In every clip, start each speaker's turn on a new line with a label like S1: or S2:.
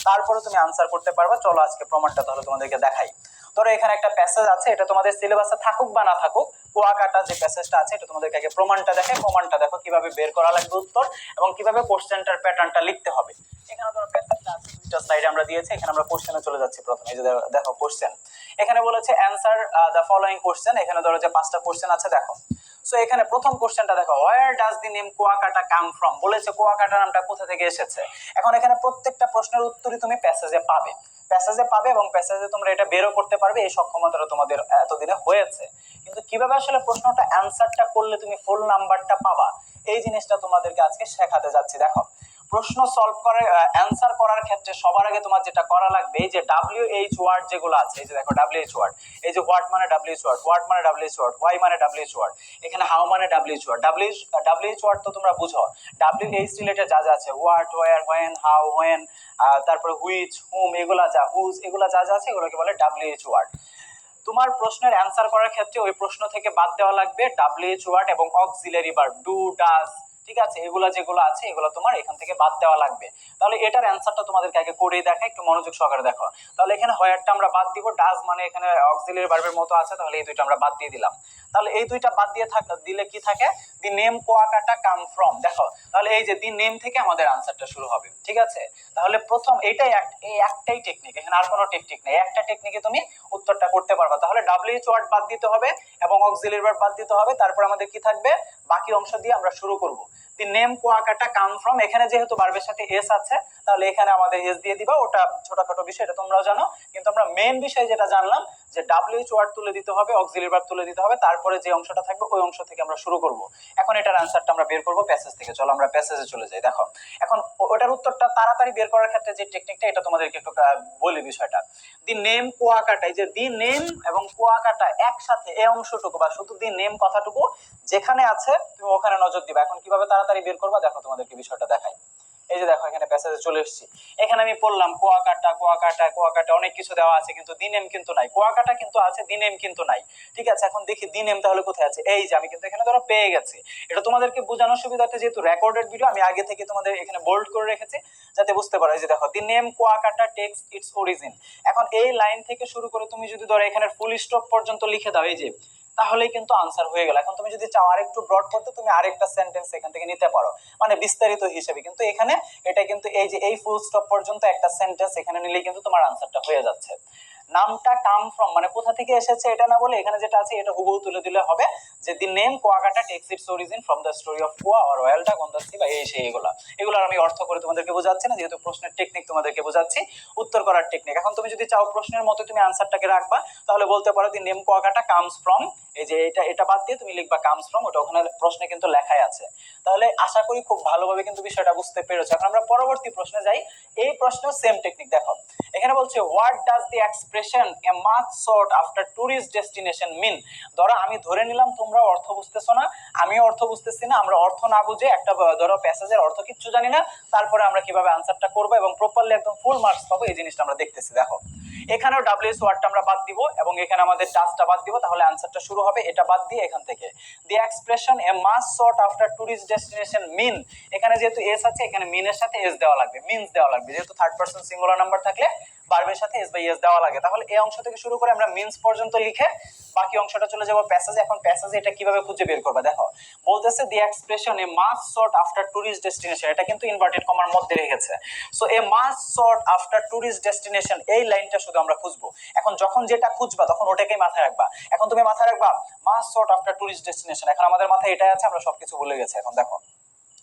S1: তারপরে তুমি আনসার করতে পারবে। চলো আজকে প্রমাণটা তাহলে তোমাদেরকে দেখাই। ধরো এখানে একটা প্যাসেজ আছে, এটা তোমাদের সিলেবাসে থাকুক বা না থাকুক, কুয়াকাটা যে প্যাসেজটা আছে এটা তোমাদেরকে আগে প্রমাণটা দেখাই। প্রমাণটা দেখো কিভাবে বের করা লাগবে উত্তর, এবং কিভাবে কোশ্চেনটার প্যাটার্নটা লিখতে হবে। এখানে ধরো প্যাসেজটা আছে, দুইটা স্লাইডে আমরা দিয়েছি। এখানে আমরা কোশ্চেনে চলে যাচ্ছি প্রথমে। এই যে দেখো কোশ্চেন এখানে বলেছে অ্যানসার দ্য ফলোইং কোশ্চেন। এখানে ধরো যে 5টা কোশ্চেন আছে দেখো। সো এখানে প্রথম কোশ্চেনটা দেখো, where does the name Kuakata come from, বলেছে কুয়াকাটা নামটা কোথা থেকে এসেছে। এখন এখানে প্রত্যেকটা প্রশ্নের উত্তরই তুমি প্যাসেজে পাবে, এবং প্যাসেজে তোমরা এটা বেরও করতে পারবে। এই সক্ষমতাটা তোমাদের এতদিনে হয়েছে, কিন্তু কিভাবে আসলে প্রশ্নটা অ্যানসারটা করলে তুমি ফুল নাম্বারটা পাবা, এই জিনিসটা তোমাদেরকে আজকে শেখাতে যাচ্ছি। দেখো প্রশ্ন সলভ করে অ্যানসার করার ক্ষেত্রে সবার আগে তোমার যেটা করা লাগবে, এই যে WH ওয়ার্ড যেগুলো আছে, এই যে দেখো WH ওয়ার্ড, এই যে হোয়াট মানে WH ওয়ার্ড, হোয়াট মানে WH ওয়ার্ড, হোয়াই মানে WH ওয়ার্ড, এখানে হাউ মানে WH ওয়ার্ড। WH ওয়ার্ড তো তোমরা বুঝো, WH রিলেটেড যা যা আছে, what, where, when, how, when, তারপরে হুইচ, হুম, এগুলা যা, হুজ, এগুলা যা যা আছে এগুলোকে বলে WH ওয়ার্ড। তোমার প্রশ্নের অ্যানসার করার ক্ষেত্রে ওই প্রশ্ন থেকে বাদ দেওয়া লাগবে WH ওয়ার্ড এবং অক্সিলারি ভার্ব, ডু, ডাজ, ঠিক আছে, এগুলা যেগুলো আছে এগুলো তোমার এখান থেকে বাদ দেওয়া লাগবে। তাহলে এটার অ্যানসারটা তোমাদেরকে আগে করেই দেখাই, একটু মনোযোগ সহকারে দেখো। তাহলে এখানে হোয়ারটা আমরা বাদ দিব, ডাজ মানে এখানে অক্সিলারি ভার্বের মতো আছে, তাহলে এই দুইটা আমরা বাদ দিয়ে দিলাম। তাহলে এই দুইটা বাদ দিয়ে দিলে কি থাকে, the name Kuakata come from. দেখো তাহলে এই যে দি নেম থেকে আমাদের আনসারটা শুরু হবে, ঠিক আছে। তাহলে প্রথম এই একটাই টেকনিক, এখানে আর কোনো টেকনিক নেই, একটা টেকনিকে তুমি উত্তরটা করতে পারবা। তাহলে WH ওয়ার্ড বাদ দিতে হবে এবং অক্সিলারি ভার্ব বাদ দিতে হবে, তারপর আমাদের কি থাকবে, বাকি অংশ দিয়ে আমরা শুরু করব। The name Kuakata come from, এখানে যেহেতু ভার্বের সাথে এস আছে তাহলে এখানে আমাদের এস দিয়ে দিবা, ওটা ছোটখাটো বিষয়, এটা তোমরাও জানো। কিন্তু আমরা মেইন বিষয় যেটা জানলাম যে WH ওয়ার্ড তুলে দিতে হবে, অক্সিলারি ভার্ব তুলে দিতে হবে, তারপরে যে অংশটা থাকবে ওই অংশ থেকে আমরা শুরু করব। এখন এটার আনসারটা আমরা বের করব প্যাসেজ থেকে। চলো আমরা প্যাসেজে চলে যাই। দেখো এখন ওটার উত্তরটা তাড়াতাড়ি বের করার ক্ষেত্রে যে টেকনিকটা, এটা তোমাদেরকে একটু বলি বিষয়টা। দি নেম কুয়াকাটা, এই যে দি নেম এবং কুয়াকাটা একসাথে, এই অংশটুকু বা শুধু দি নেম কথাটুকু যেখানে আছে তুমি ওখানে নজর দিবা। এখন কিভাবে তাড়াতাড়ি বের করবা দেখো তোমাদেরকে বিষয়টা দেখাই। এই যে দেখো এখানে প্যাসেজে চলে এসেছি, এখানে আমি পড়লাম কুয়াকাটা কুয়াকাটা কুয়াকাটা, অনেক কিছু দেওয়া আছে কিন্তু দি নেম কিন্তু নাই। কুয়াকাটা কিন্তু আছে, দি নেম কিন্তু নাই, ঠিক আছে। এখন দেখি দি নেম তাহলে কোথায় আছে। এই যে আমি কিন্তু এখানে ধরো পেয়ে গেছি। এটা তোমাদেরকে বোঝানোর সুবিধার্থে যেহেতু রেকর্ডেড ভিডিও, আমি আগে থেকে তোমাদের এখানে বোল্ড করে রেখেছি যাতে বুঝতে পারো। এই যে দেখো দি name Kuakata text it's origin. এখন এই লাইন থেকে শুরু করে তুমি যদি ধরো এখানে ফুল স্টপ পর্যন্ত লিখে দাও, এই যে, তাহলেই কিন্তু আনসার হয়ে গেল। এখন তুমি যদি চাও আরেকটু ব্রড করতে, তুমি আরেকটা সেন্টেন্স এখান থেকে নিতে পারো, মানে বিস্তারিত হিসেবে। কিন্তু এখানে এটা কিন্তু এই যে এই ফুল স্টপ পর্যন্ত একটা সেন্টেন্স এখানে নিলেই কিন্তু তোমার আনসারটা হয়ে যাচ্ছে। নামটা কাম ফ্রম মানে কোথা থেকে এসেছে এটা না বলে এখানে যেটা আছে এটা হুবহু তুলে দিলে হবে, যে দি name Kuakata text it's origin from the story of কুয়া অর রয়্যাল ডাক অন দ্য সি, বা এই সেই এগুলোর আমি অর্থ করে তোমাদেরকে বোঝাচ্ছি না, যেহেতু প্রশ্নের টেকনিক তোমাদেরকে বোঝাচ্ছি, উত্তর করার টেকনিক। এখন তুমি যদি চাও প্রশ্নের মতো তুমি আনসারটাকে রাখবা, তাহলে বলতে পারো দি নেম কুয়াকাটা কামস ফ্রম, এই যে এটা বাদ দিয়ে তুমি লিখবা কামস ফ্রম, ওটা ওখানে প্রশ্নে কিন্তু লেখাই আছে। তাহলে আশা করি খুব ভালোভাবে কিন্তু বিষয়টা বুঝতে পেরেছো। এখন আমরা পরবর্তী প্রশ্নে যাই। এই প্রশ্নেও সেম টেকনিক। দেখো এখানে বলছে what does the expression a much sought after tourist destination mean. ধরো আমি ধরে নিলাম তোমরা অর্থ বুঝতেছো না, আমিও অর্থ বুঝতেছি না, আমরা অর্থ না বুঝে একটা ধরো প্যাসেজের অর্থ কিচ্ছু জানি না, তারপরে আমরা কিভাবে আনসারটা করবো এবং প্রপারলি একদম ফুল মার্কস পাবো, এই জিনিসটা আমরা দেখতেছি। দেখো এখানেও WH ওয়ার্ডটা আমরা বাদ দিব এবং এখানে আমাদের ডাজটা বাদ দিব, তাহলে আনসারটা শুরু হবে এটা বাদ দিয়ে এখান থেকে। The expression a much sought after tourist destination mean, এখানে যেহেতু এস আছে এখানে মিনের সাথে এস দেওয়া লাগবে, মিনস দেওয়া লাগবে, যেহেতু থার্ড পারসন সিঙ্গুলার নাম্বার থাকলে ভার্বের সাথে এস বাই এস দেওয়া লাগে। তাহলে এই অংশ থেকে শুরু করে আমরা মিনস পর্যন্ত লিখে বাকি অংশটা চলে যাব প্যাসেজে। এখন প্যাসেজে এটা কিভাবে খুঁজে বের করবে, দেখো বলতেছে the expression a much sought after tourist destination, এটা কিন্তু ইনভার্টেড কমার মধ্যে রেখেছে। So a much sought after tourist destination, এই লাইনটা শুধু আমরা খুঁজবো। এখন যখন যেটা খুঁজবা তখন ওটাকেই মাথায় রাখবা। এখন তুমি মাথায় রাখবা much sought after tourist destination, এখন আমাদের মাথায় এটাই আছে, আমরা সবকিছু ভুলে গেছি। এখন দেখো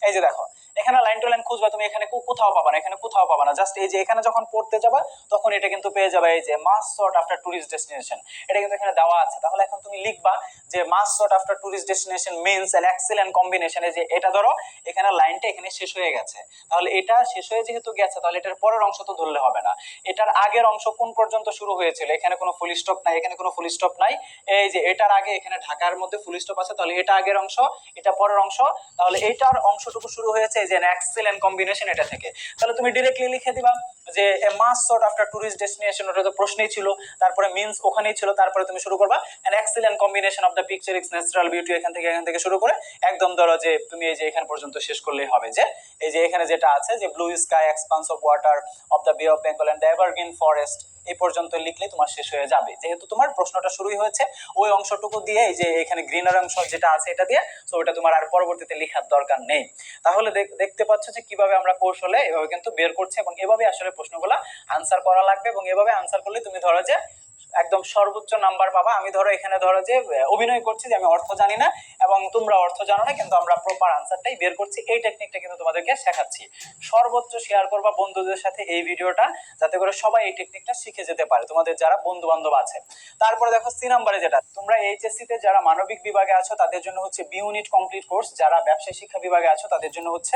S1: এই যে দেখো এখানে লাইন টু লাইন খুঁজবা, তুমি এখানে কোথাও পাবা না, এখানে কোথাও পাবা না, জাস্ট এই যে এখানে যখন পড়তে যাবা তখন এটা কিন্তু পেয়ে যাবে, এই যে much sought after tourist destination, এটা কিন্তু এখানে দেওয়া আছে। তাহলে এখন তুমি লিখবা যে much sought after tourist destination means an excellent combination. এই যে এটা ধরো এখানে লাইনটা এখানে শেষ হয়ে গেছে, তাহলে এটা শেষ হয়ে যেহেতু গেছে তাহলে এটার পরের অংশ তো ধরলে হবে না। এটার আগের অংশ কোন পর্যন্ত শুরু হয়েছিল, এখানে কোনো ফুল স্টপ নাই, এখানে কোনো ফুল স্টপ নাই, এই যে এটার আগে এখানে ঢাকার মধ্যে ফুল স্টপ আছে, তাহলে এটা আগের অংশ এটা পরের অংশ, তাহলে এটার অংশটুকু শুরু হয়েছে যে এক্সেলেন্ট কম্বিনেশন এটা থেকে। তাহলে তুমি ডাইরেক্টলি লিখে দিবা যে a must sort after tourist destination, ওটা তো প্রশ্নই ছিল, তারপরে মিন্স ওখানেই ছিল, তারপরে তুমি শুরু করবা an excellent combination of the picturesque natural beauty, এখান থেকে শুরু করে একদম ধরো যে তুমি এই যে এখান পর্যন্ত শেষ করলেই হবে, যে এই যে এখানে যেটা আছে যে blue sky, expanse of water of the bay of Bengal and the evergreen forest, এই পর্যন্ত লিখলে তোমার শেষ হয়ে যাবে। যেহেতু তোমার প্রশ্নটা শুরুই হয়েছে ওই অংশটুকু দিয়ে, এই যে এখানে গ্রিনার অংশ যেটা আছে এটা দিয়ে, সো ওটা তোমার আর পরবর্তীতে লেখার দরকার নেই। তাহলে দেখতে পাচ্ছ যে কিভাবে আমরা কৌশলে এভাবে কিন্তু বের করছি, এবং এভাবে আসলে প্রশ্নগুলো আনসার করা লাগবে, এবং এভাবে আনসার করলে তুমি ধরো যে একদম সর্বোচ্চ নাম্বার পাবা। আমি ধরো এখানে ধরো যে অভিনয় করছি যে আমি অর্থ জানি না এবং তোমরা অর্থ জানো না, কিন্তু আমরা প্রপার আনসারটাই বের করছি, এই টেকনিকটা কিন্তু তোমাদেরকে শেখাচ্ছি। সর্বোচ্চ শেয়ার করবা বন্ধুদের সাথে এই ভিডিওটা, যাতে করে সবাই এই টেকনিকটা শিখে যেতে পারে, তোমাদের যারা বন্ধু বান্ধব আছে। তারপরে দেখো সি নাম্বারে যেটা, তোমরা এইচএসসি তে যারা মানবিক বিভাগে আছো তাদের জন্য হচ্ছে বি ইউনিট কমপ্লিট কোর্স, যারা ব্যবসায় শিক্ষা বিভাগে আছো তাদের জন্য হচ্ছে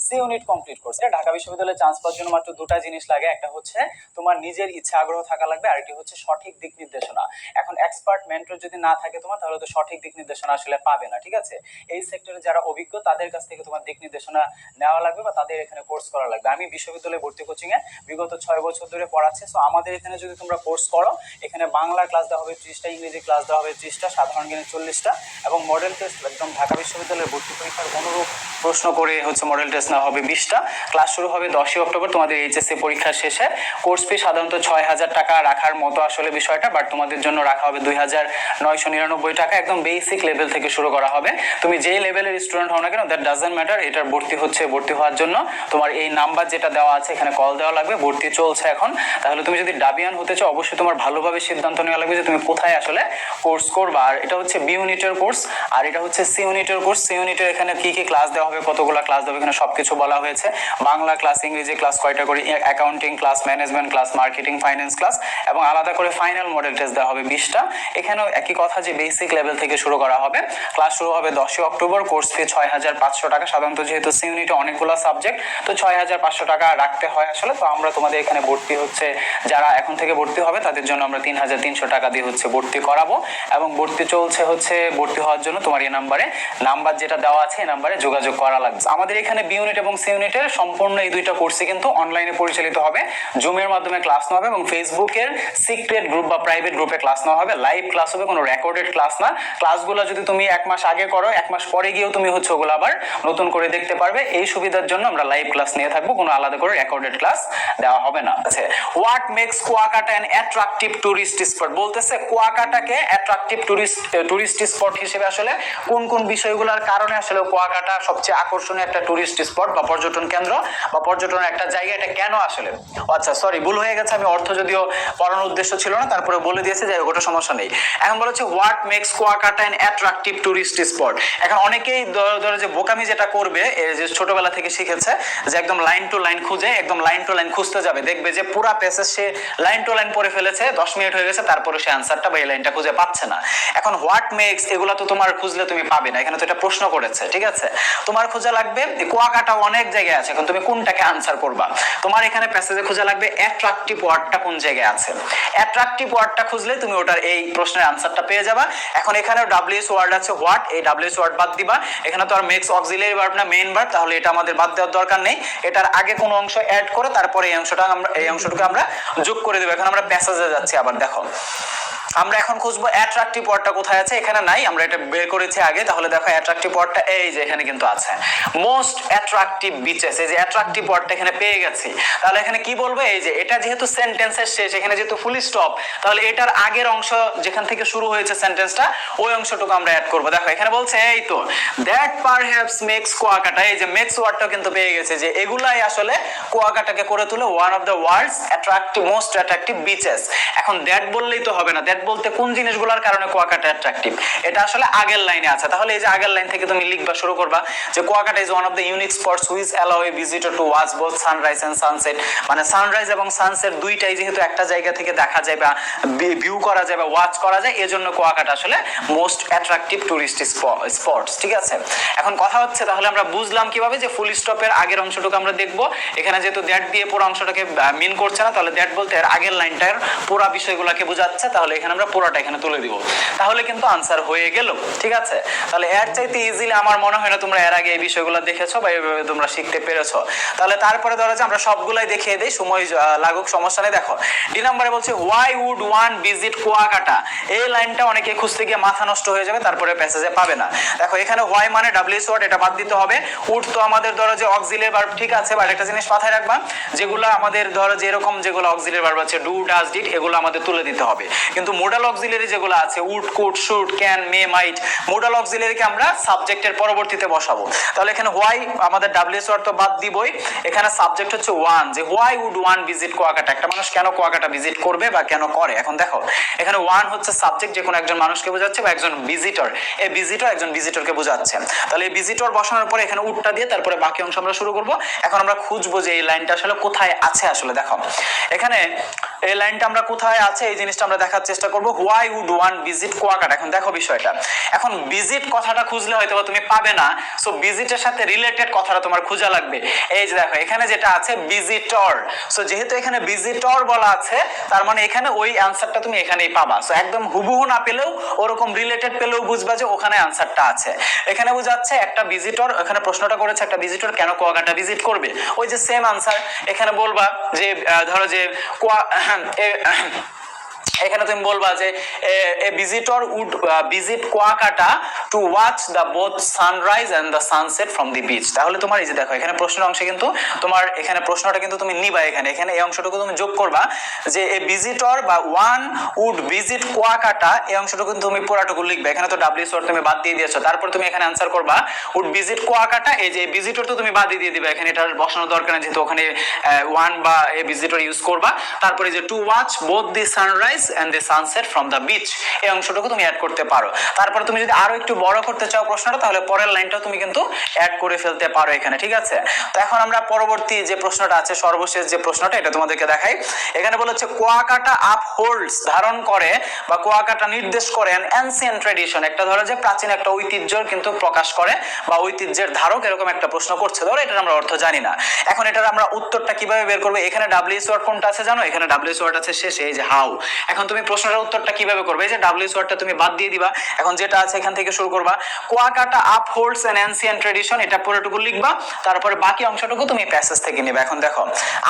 S1: C unit complete course. Dhaka বিশ্ববিদ্যালয়ে চান্স পাওয়ার জন্য মাত্র দুটা জিনিস লাগে, একটা হচ্ছে তোমার নিজের ইচ্ছা আগ্রহ থাকা লাগবে, আর একটি হচ্ছে সঠিক দিক নির্দেশনা। এখন এক্সপার্ট মেন্টর যদি না থাকে তোমার, তাহলে তো সঠিক দিক নির্দেশনা আসলে পাবে না, ঠিক আছে। এই সেক্টরে যারা অভিজ্ঞ তাদের কাছ থেকে তোমার দিক নির্দেশনা নেওয়া লাগবে, বা তাদের এখানে কোর্স করা লাগবে। আমি বিশ্ববিদ্যালয়ে ভর্তি কোচিং এ বিগত 6 বছর ধরে পড়াচ্ছি, সো আমাদের এখানে যদি তোমরা কোর্স করো, এখানে বাংলা ক্লাস দেওয়া হবে 30টা, ইংরেজি ক্লাস দেওয়া হবে 30টা, সাধারণ জ্ঞানের 40টা, এবং মডেল টেস্ট একদম ঢাকা বিশ্ববিদ্যালয়ের ভর্তি পরীক্ষার অনুরূপ প্রশ্ন করে হচ্ছে মডেল টেস্ট নেওয়া হবে 20টা। ক্লাস শুরু হবে 10ই অক্টোবর তোমাদের এইচএসসি পরীক্ষার শেষে। কোর্স ফি সাধারণত 6000 টাকা রাখার মতো আসলে বিষয়টা, বাট তোমাদের জন্য রাখা হবে 2999 টাকা। একদম বেসিক লেভেল থেকে শুরু করা হবে। তুমি যেই লেভেলের স্টুডেন্ট হও না কেন, দ্যাট ডাজন্ট ম্যাটার। এটার ভর্তি হওয়ার জন্য তোমার এই নাম্বার যেটা দেওয়া আছে এখানে কল দেওয়া লাগবে। ভর্তি চলছে এখন। তাহলে তুমি যদি ডাবিয়ান হতে চাও, অবশ্যই তোমার ভালোভাবে সিদ্ধান্ত নেওয়া লাগবে যে তুমি কোথায় আসলে কোর্স করবা। আর এটা হচ্ছে বি ইউনিটের কোর্স, আর এটা হচ্ছে সি ইউনিটের কোর্স। সি ইউনিটের এখানে কি কি ক্লাস দেওয়া হবে, কতগুলো ক্লাস দেওয়া হবে, এখানে সবকিছু বলা হয়েছে। বাংলা ক্লাস, ইংরেজি ক্লাস কয়টা করে, accounting class, management class, marketing, finance class, এবং আলাদা করে ফাইনাল মডেল টেস্ট দেওয়া হবে 20টা। এখানেও একই কথা যে বেসিক লেভেল থেকে শুরু করা হবে। ক্লাস শুরু হবে 10ই অক্টোবর। কোর্স ফি 6500 টাকা। সাধারণত যেহেতু সি ইউনিটে অনেকগুলো সাবজেক্ট, তো 6500 টাকা রাখতে হয় আসলে। তো আমরা তোমাদের এখানে ভর্তি হচ্ছে, যারা এখন থেকে ভর্তি হবে তাদের জন্য আমরা 3300 টাকা দিয়ে হচ্ছে ভর্তি করাবো, এবং ভর্তি চলছে হচ্ছে। ভর্তি হওয়ার জন্য তোমার এই নাম্বার যেটা দেওয়া আছে এই নাম্বারে যোগাযোগ করা লাগবে। আমাদের এখানে বি ইউনিট এবং সি ইউনিটের সম্পূর্ণ এই দুইটা কোর্সই কিন্তু অনলাইনে পরিচালিত হবে। জুমের মাধ্যমে ক্লাস নেওয়া হবে, এবং ফেসবুকের সিক্রেট গ্রুপ বা প্রাইভেট গ্রুপে ক্লাস নেওয়া হবে। লাইভ ক্লাস হবে, কোনো রেকর্ডেড ক্লাস না। ক্লাসগুলো যদি তুমি 1 মাস আগে করো, 1 মাস পরে গিয়েও তুমি হচ্ছে ওগুলো আবার নতুন করে দেখতে পারবে। এই সুবিধার জন্য আমরা লাইভ ক্লাস নিয়ে থাকবো, কোনো আলাদা করে রেকর্ডেড ক্লাস দেওয়া হবে না। আচ্ছা, what makes Kuakata an attractive tourist spot? বলতেছে কুয়াকাটাকে অ্যাট্রাকটিভ টুরিস্ট স্পট হিসেবে আসলে কোন কোন বিষয়গুলোর কারণে আসলে কুয়াকাটা সবচেয়ে আকর্ষণীয় একটা টুরিস্ট স্পট বা পর্যটন কেন্দ্র বা পর্যটনের একটা জায়গা, এটা কেন আসলে? আচ্ছা সরি, ভুল হয়ে গেছে। আমি অর্থ যদিও পড়ানোর উদ্দেশ্য ছিল না, তারপরে বলে দিয়েছে, যাই হোক ওটা সমস্যা নেই। এখন বলা হচ্ছে what makes Kuakata an attractive tourist spot. এখন অনেকেই ধরো যে বোকামি যেটা করবে, যে ছোটবেলা থেকে শিখেছে যে একদম লাইন টু লাইন খুঁজে, একদম লাইন টু লাইন খুঁজতে যাবে, দেখবে যে পুরা passage say line to line পড়ে ফেলেছে, 10 মিনিট হয়ে গেছে, তারপরে সে আনসারটা বা এই লাইনটা খুঁজে পাচ্ছে না। এখন হোয়াট মেক্স এগুলা তো তোমার খুঁজলে তুমি পাবে না, এখানে তো এটা প্রশ্ন করেছে, ঠিক আছে। তোমার খোঁজা লাগবে কুয়াকাটা অনেক জায়গায় আছে, এখন তুমি কোনটাকে আনসার করবা? তোমার এখানে প্যাসেজে খোঁজা লাগবে অ্যাট্রাকটিভ ওয়ার্ডটা কোন জায়গায় আছে। অ্যাট্রাকটিভ ওয়ার্ডটা খুঁজলে তুমি ওটার এই প্রশ্নের আনসারটা পেয়ে যাবা। এখন এখানেও ডাব্লিউএস ওয়ার্ড আছে হোয়াট, এই ডাব্লিউএস ওয়ার্ড বাদ দিবা। এখানে তো আর মেক্স অক্সিলারি ভার্ব না, মেইন ভার্ব, তাহলে এটা আমাদের বাদ দেওয়ার দরকার নেই। এটার আগে কোনো অংশ অ্যাড করে তারপরে এই অংশটুকু আমরা যোগ করে দেব। এখন আমরা প্যাসেজে যাচ্ছি, আবার দেখো আমরা এখন খুঁজবো অ্যাট্রাকটিভ ওয়ার্ডটা কোথায় আছে। এখানে নাই, আমরা এটা বের করেছি আগে। তাহলে দেখো অ্যাট্রাকটিভ ওয়ার্ডটা এই যে এখানে কিন্তু আছে, মোস্ট অ্যাট্রাকটিভ বিচেস। এই যে অ্যাট্রাকটিভ ওয়ার্ডটা এখানে পেয়ে গেছি। তাহলে এখানে কি বলবো, এই যে এটা যেহেতু সেন্টেন্সের শেষ, এখানে যেহেতু ফুল স্টপ, তাহলে এটার আগের অংশ যেখান থেকে শুরু হয়েছে সেন্টেন্সটা, ওই অংশটুকু আমরা অ্যাড করব। দেখো এখানে বলছে এই তো দ্যাট পারহ্যাপস মেক্স কুয়াকাটা, এই যে মেক্স ওয়ার্ডটাও কিন্তু পেয়ে গেছে, যে এগুলাই আসলে কুয়াকাটাকে করে তুলে one of the world's attractive most attractive beaches. এখন দ্যাট বললেই তো হবে না, দ্যাট বলতে কোন জিনিসগুলোর কারণে কুয়াকাটা অ্যাট্রাকটিভ, এটা আসলে আগের লাইনে আছে। তাহলে এই যে আগের লাইন থেকে তুমি লিখবা, শুরু করবা যে Kuakata is one of the unique spots which allow a visitor to watch both sunrise and sunset. মানে সানরাইজ এবং সানসেট দুইটাই যেহেতু একটা জায়গা থেকে দেখা যায় বা ভিউ করা যায় বা ওয়াচ করা যায়, এজন্য কুয়াকাটা আসলে মোস্ট অ্যাট্রাকটিভ টুরিস্ট স্পটস, ঠিক আছে। এখন কথা হচ্ছে তাহলে আমরা বুঝলাম কিভাবে, যে ফুল স্টপের আগের অংশটুকু আমরা দেখবো। এখানে যেহেতু দ্যাট দিয়ে পুরো অংশটাকে মিন করছে না, তাহলে দ্যাট বলতে এর আগের লাইনটার পুরো বিষয়গুলোকে বোঝাচ্ছে। তাহলে এখানে আমরা পুরোটা এখানে তুলে দিব, তাহলে কিন্তু আনসার হয়ে গেল। ঠিক আছে, তাহলে এর চাইতে ইজিলি আমার মনে হয় না তোমরা এর আগে এই বিষয়গুলো দেখেছো বা এইভাবে তোমরা শিখতে পেরেছো। তাহলে তারপরে ধরো যে আমরা সবগুলাই দেখিয়ে দিই, সময় লাগুক, সমস্যা নেই। দেখো ডি নম্বরে বলছে why would one visit Kuakata. এই লাইনটা অনেকে খুঁজতে গিয়ে মাথা নষ্ট হয়ে যাবে, তারপরে প্যাসেজে পাবে না। দেখো এখানে হোয়াই মানে ডাব্লিউএস ওয়ার্ড, এটা বাদ দিতে হবে। উড তো আমাদের ধরো যে অক্সিলিয়ারি ভার্ব, ঠিক আছে, বাট একটা জিনিস মাথায় রাখবা, যেগুলো আমাদের ধরো যে এরকম যেগুলো অক্সিলিয়ারি ভার্ব আছে ডু ডাজ ডিড, এগুলো আমাদের তুলে দিতে হবে। কিন্তু মোডাল অক্সিলিয়ারি যেগুলো আছে would could should can may might, modal অক্সিলিয়ারিকে আমরা সাবজেক্টের পরবর্তীতে বসাবো। তাহলে এখানে হোয়াই আমাদের ডাব্লিউএস ওয়ার্ড তো বাদ দিবই, এখানে সাবজেক্ট হচ্ছে ওয়ান, যে why would one visit Kuakata, একটা মানুষ কেন কুয়াকাটা ভিজিট করবে বা কেন করে। এখন দেখো এখানে ওয়ান হচ্ছে সাবজেক্ট, যে কোনো একজন মানুষকে বোঝাচ্ছে বা একজন ভিজিটর, এই ভিজিটর একজন ভিজিটরকে বোঝাচ্ছে। তাহলে এই ভিজিটর বসানোর পরে এখানে উডটা দিয়ে তারপরে বাকি অংশ আমরা শুরু করব। এখন আমরা খুঁজবো যে এই লাইনটা আসলে কোথায় আছে। আসলে দেখো এখানে এই লাইনটা আমরা কোথায় আছে এই জিনিসটা আমরা দেখার চেষ্টা করব। Why would one visit Kuakata. এখন দেখো বিষয়টা, এখন ভিজিট কথাটা খুঁজলে হয়তো তুমি পাবে না, সো ভিজিটের সাথে রিলেটেড কথাটা তোমার খোঁজা লাগবে। এই যে দেখো এখানে যেটা আছে ভিজিটর, সো যেহেতু এখানে ভিজিটর বলা আছে তার মানে এখানে ওই অ্যানসারটা তুমি এখানেই পাবা। সো একদম হুবহু না পেলেও ওরকম রিলেটেড পেলেও বুঝবা যে ওখানে অ্যানসারটা আছে। এখানে বোঝাচ্ছে একটা ভিজিটর, এখানে প্রশ্নটা করেছে একটা ভিজিটর কেন কুয়াকাটা ভিজিট করবে, ওই যে সেম আনসার এখানে বলবা যে ধরো যে এখানে তুমি বলবা যে a visitor would visit Kuakata to watch the both sunrise and the sunset from the beach. তাহলে তোমার এই যে দেখো এখানে প্রশ্নের অংশে কিন্তু তোমার এখানে প্রশ্নটা কিন্তু তুমি নিবা, এখানে এই অংশটুকু তুমি যোগ করবা যে এ ভিজিটর বা ওয়ান উড ভিজিট কুয়াকাটা, এই অংশটুকু কিন্তু তুমি পুরাটুকু লিখবে। এখানে তো ডাব্লিউএস ওয়ার্ড তুমি বাদ দিয়ে দিয়েছো, তারপর তুমি এখানে আনসার করবা উড ভিজিট কুয়াকাটা, এই যে ভিজিটর তো তুমি বাদ দিয়ে দিবে, এখানে এটা বসানোর দরকার নেই যেহেতু ওখানে ওয়ান বা এ ভিজিটর ইউজ করবা। তারপরে যে to watch both the sunrise and the sunset from the beach, এই অংশটুকু তুমি অ্যাড করতে পারো। তারপরে তুমি যদি আরো একটু বড় করতে চাও প্রশ্নটা, তাহলে পরের লাইনটাও তুমি কিন্তু অ্যাড করে ফেলতে পারো এখানে। ঠিক আছে, তো এখন আমরা পরবর্তী যে প্রশ্নটা আছে, সর্বশেষ যে প্রশ্নটা, এটা তোমাদেরকে দেখাই। এখানে বলেছে কুয়াকাটা আপহোল্ডস, ধারণ করে বা কুয়াকাটা নির্দেশ করে অ্যান অ্যানসিয়েন্ট ট্র্যাডিশন, একটা ধরো যে প্রাচীন একটা ঐতিহ্যর কিন্তু প্রকাশ করে বা ঐতিহ্যের ধারক, এরকম একটা প্রশ্ন করছে। ধরো এটার আমরা অর্থ জানি না, এখন এটার আমরা উত্তরটা কিভাবে বের করবো। এখানে ডাব্লিউএস ওয়ার্ড কোনটা আছে জানো, এখানে ডাব্লিউএস ওয়ার্ড আছে শেষে, এই যে হাউ। এখন তুমি প্রশ্নের উত্তরটা কিভাবে করবে, এই যে ডাব্লিউএস ওয়ার্ডটা তুমি বাদ দিয়ে দিবা, এখন যেটা আছে এখান থেকে শুরু করবা। কুয়াকাটা আপহোল্ডস অ্যান অ্যানসিয়েন্ট ট্র্যাডিশন, এটা পুরোটুকু লিখবা, তারপরে বাকি অংশটুকু তুমি প্যাসেজ থেকে নিবে। এখন দেখো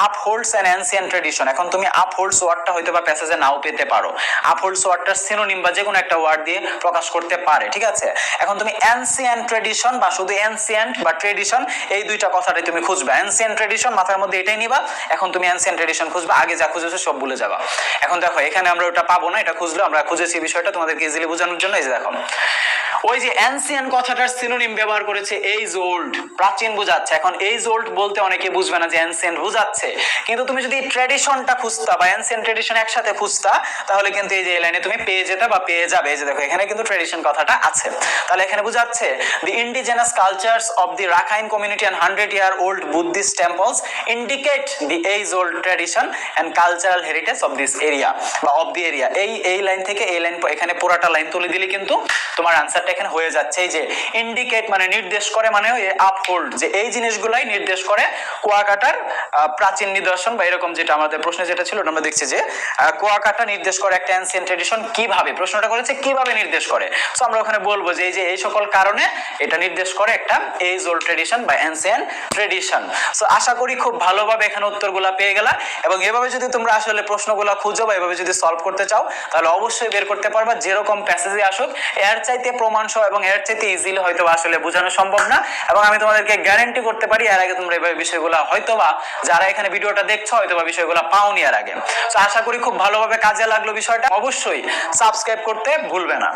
S1: আপহোল্ডস অ্যান অ্যানসিয়েন্ট ট্র্যাডিশন, এখন তুমি আপহোল্ডস ওয়ার্ডটা হয়তো বা প্যাসেজে নাও পেতে পারো, আপহোল্ডস ওয়ার্ডটার সিনোনিম বা যে কোনো একটা ওয়ার্ড দিয়ে প্রকাশ করতে পারে। ঠিক আছে, এখন তুমি অ্যানসিয়েন্ট ট্র্যাডিশন বা শুধু অ্যানসিয়েন্ট বা ট্র্যাডিশন, এই দুইটা কথাটাই তুমি খুঁজবা। অ্যানসিয়েন্ট ট্র্যাডিশন মাথার মধ্যে এটাই নিবা, এখন তুমি অ্যানসিয়েন্ট ট্র্যাডিশন খুঁজবা, আগে যা খুঁজেছো সব ভুলে যাবা। এখন দেখো এখানে আমরা ওটা পাবো না, এটা খুঁজলে আমরা খুঁজেছি বিষয়টা তোমাদেরকে ইজিলি বোঝানোর জন্য। এই যে দেখো ওই যে অ্যানসিয়েন্ট কথাটার সিনোনিম ব্যবহার করেছে এইজ ওল্ড, প্রাচীন বোঝাচ্ছে। এখন এইজ ওল্ড বলতে অনেকে বুঝবে না যে অ্যানসিয়েন্ট বোঝাচ্ছে, কিন্তু তুমি যদি ট্র্যাডিশনটা খুঁজতা বা অ্যানসিয়েন্ট ট্র্যাডিশন একসাথে খুঁজতা, তাহলে কিন্তু এই যে লাইনে তুমি পেয়ে যেতে বা পেয়ে যাবে। এই যে দেখো এখানে কিন্তু ট্র্যাডিশন কথাটা আছে, তাহলে এখানে বোঝাচ্ছে the indigenous cultures of the Rakhine community and 100-year-old Buddhist temples indicate the age old tradition and cultural heritage of this area বা অফ দি এরিয়া। এই লাইন থেকে এই লাইন এখানে পুরোটা লাইন তুলে দিলে কিন্তু তোমার আনসারটা এখানে হয়ে যাচ্ছে। এই যে ইন্ডিকেট মানে নির্দেশ করে, মানে আপহোল্ড, যে এই জিনিসগুলাই নির্দেশ করে কুয়াকাটার প্রাচীন নিদর্শন বা এরকম, যেটা আমাদের প্রশ্নে যেটা ছিল আমরা দেখছি যে কুয়াকাটা নির্দেশ করে একটা অ্যানসিয়েন্ট ট্র্যাডিশন। কিভাবে প্রশ্নটা করেছে, কিভাবে নির্দেশ করে, সো আমরা ওখানে বলবো যে এই যে এই সকল কারণে এটা নির্দেশ করে একটা এইজ ওল্ড ট্র্যাডিশন বা অ্যানসিয়েন্ট ট্র্যাডিশন। সো আশা করি খুব ভালোভাবে এখানে উত্তরগুলো পেয়ে গেলা, এবং এভাবে যদি তোমরা আসলে প্রশ্নগুলো খুঁজো বা এভাবে যদি সলভ করতে চাও, তাহলে অবশ্যই বের করতে পারবা। যেরকম প্যাসেজে আসুক এর চাইতে প্রমাণ সহ এবং এর চাইতে ইজিলি হয়তো আসলে বোঝানো সম্ভব না, এবং আমি তোমাদেরকে গ্যারান্টি করতে পারি এর আগে তোমরা এই বিষয়গুলো হয়তোবা যারা এখানে ভিডিওটা দেখছো হয়তোবা বিষয়গুলো পাওনি এর আগে। তো আশা করি খুব ভালোভাবে কাজে লাগলো বিষয়টা, অবশ্যই সাবস্ক্রাইব করতে ভুলবে না।